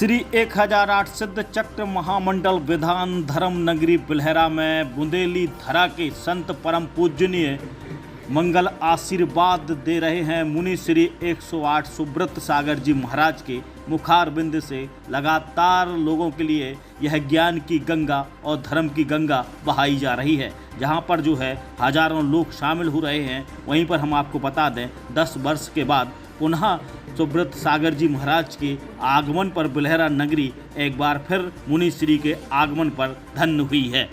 श्री 1008 सिद्ध चक्र महामंडल विधान धर्म नगरी बिल्हरा में बुंदेली धरा के संत परम पूजनीय मंगल आशीर्वाद दे रहे हैं। मुनि श्री 108 सुब्रत सागर जी महाराज के मुखार बिंद से लगातार लोगों के लिए यह ज्ञान की गंगा और धर्म की गंगा बहाई जा रही है, जहां पर जो है हजारों लोग शामिल हो रहे हैं। वहीं पर हम आपको बता दें 10 वर्ष के बाद पुनः सुब्रत सागर जी महाराज के आगमन पर बिल्हरा नगरी एक बार फिर मुनि श्री के आगमन पर धन्य हुई है।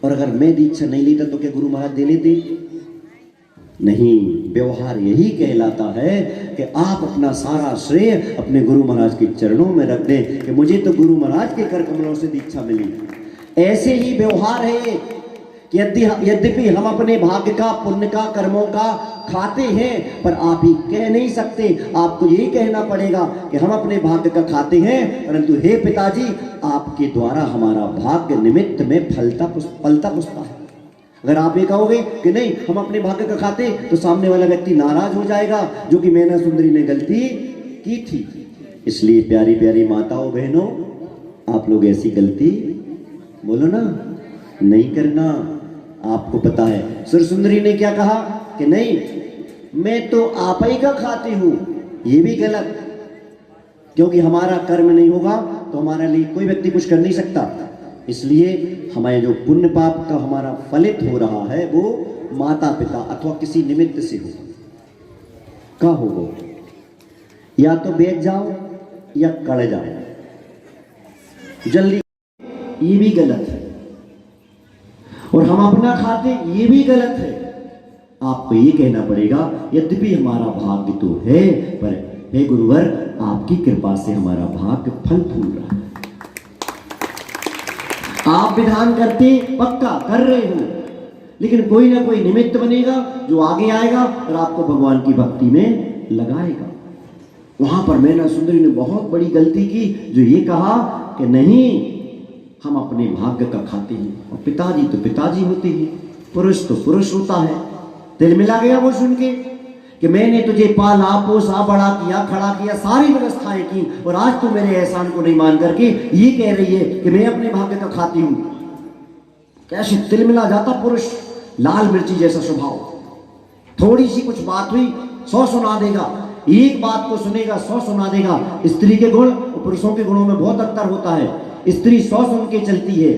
और अगर मैं दीक्षा नहीं लेता तो क्या गुरु महाराज दे लेते? नहीं, व्यवहार यही कहलाता है कि आप अपना सारा श्रेय अपने गुरु महाराज के चरणों में रख दें कि मुझे तो गुरु महाराज के कर कमलों से दीक्षा मिली। ऐसे ही व्यवहार है कि यद्यपि हम अपने भाग्य का, पुण्य का, कर्मों का खाते हैं, पर आप ही कह नहीं सकते। आपको यही कहना पड़ेगा कि हम अपने भाग्य का खाते हैं, परंतु हे पिताजी आपके द्वारा हमारा भाग्य निमित्त में पलता पुष्पता है। अगर आप ये कहोगे कि नहीं हम अपने भाग्य का खाते, तो सामने वाला व्यक्ति नाराज हो जाएगा, जो कि मैना सुंदरी ने गलती की थी। इसलिए प्यारी प्यारी माताओं बहनों, आप लोग ऐसी गलती बोलो ना नहीं करना। आपको पता है सुरसुंदरी ने क्या कहा कि नहीं मैं तो आप ही का खाती हूं। ये भी गलत, क्योंकि हमारा कर्म नहीं होगा तो हमारे लिए कोई व्यक्ति कुछ कर नहीं सकता। इसलिए हमारे जो पुण्य पाप का हमारा फलित हो रहा है वो माता पिता अथवा किसी निमित्त से हो। का हो वो या तो बेच जाओ या कड़ जाओ जल्दी, ये भी गलत है। और हम अपना खाते, ये भी गलत है। आपको ये कहना पड़ेगा यद्यपि हमारा भाग्य तो है, पर हे गुरुवर आपकी कृपा से हमारा भाग्य फल फूल रहा है। आप विधान करते पक्का कर रहे हो, लेकिन कोई ना कोई निमित्त बनेगा जो आगे आएगा और आपको भगवान की भक्ति में लगाएगा। वहां पर मैना सुंदरी ने बहुत बड़ी गलती की, जो ये कहा कि नहीं हम अपने भाग्य का खाते हैं, और पिताजी तो पिताजी होते हैं, पुरुष तो पुरुष होता है। दिल मिला गया वो सुन के कि मैंने तुझे पाला पोसा बड़ा किया, खड़ा किया, सारी व्यवस्थाएं की, और आज तू मेरे एहसान को नहीं मान करके ये कह रही है कि मैं अपने भाग्य का खाती हूं। कैसे दिल मिला जाता पुरुष, लाल मिर्ची जैसा स्वभाव। थोड़ी सी कुछ बात हुई 100 सुना देगा, एक बात को सुनेगा 100 सुना देगा। स्त्री के गुण और पुरुषों के गुणों में बहुत अंतर होता है। स्त्री 100 सुन के चलती है,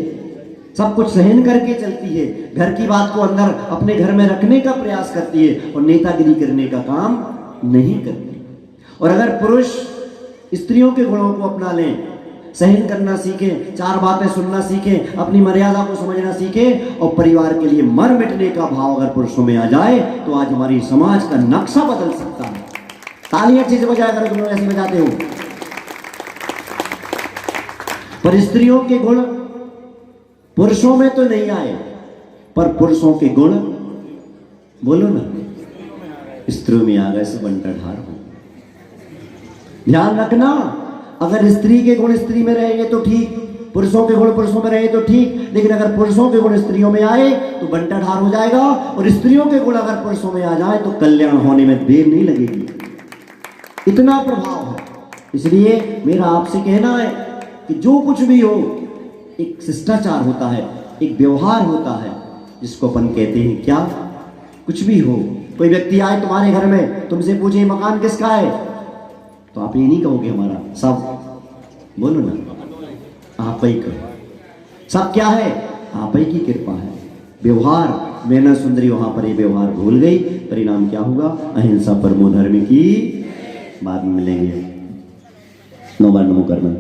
सब कुछ सहन करके चलती है, घर की बात को अंदर अपने घर में रखने का प्रयास करती है, और नेतागिरी करने का काम नहीं करती। और अगर पुरुष स्त्रियों के गुणों को अपना लें, सहन करना सीखे, 4 बातें सुनना सीखे, अपनी मर्यादा को समझना सीखे, और परिवार के लिए मर मिटने का भाव अगर पुरुषों में आ जाए, तो आज हमारी समाज का नक्शा बदल सकता है। तालियां अच्छे से बजाया करो, तुम लोग ऐसे बजाते हो। पर स्त्रियों के गुण पुरुषों में तो नहीं आए, पर पुरुषों के गुण बोलो ना स्त्रियों में आ गए, से बंटाढार हो। ध्यान रखना, अगर स्त्री के गुण स्त्री में रहेंगे तो ठीक, पुरुषों के गुण पुरुषों में रहे तो ठीक, लेकिन अगर पुरुषों के गुण स्त्रियों में आए तो बंटाढार हो जाएगा, और स्त्रियों के गुण अगर पुरुषों में आ जाए तो कल्याण होने में देर नहीं लगेगी। इतना प्रभाव है। इसलिए मेरा आपसे कहना है कि जो कुछ भी हो, एक शिष्टाचार होता है, एक व्यवहार होता है, जिसको अपन कहते हैं क्या, कुछ भी हो। कोई व्यक्ति आए तुम्हारे घर में, तुमसे पूछे मकान किसका है, तो आप ये नहीं कहोगे हमारा, सब बोलो ना आप ही कहो। सब क्या है, आप ही की कृपा है। व्यवहार मैना सुंदरी वहां पर ये व्यवहार भूल गई, परिणाम क्या होगा, अहिंसा परमो धर्म की। बाद में मिलेंगे। नमो कर्म।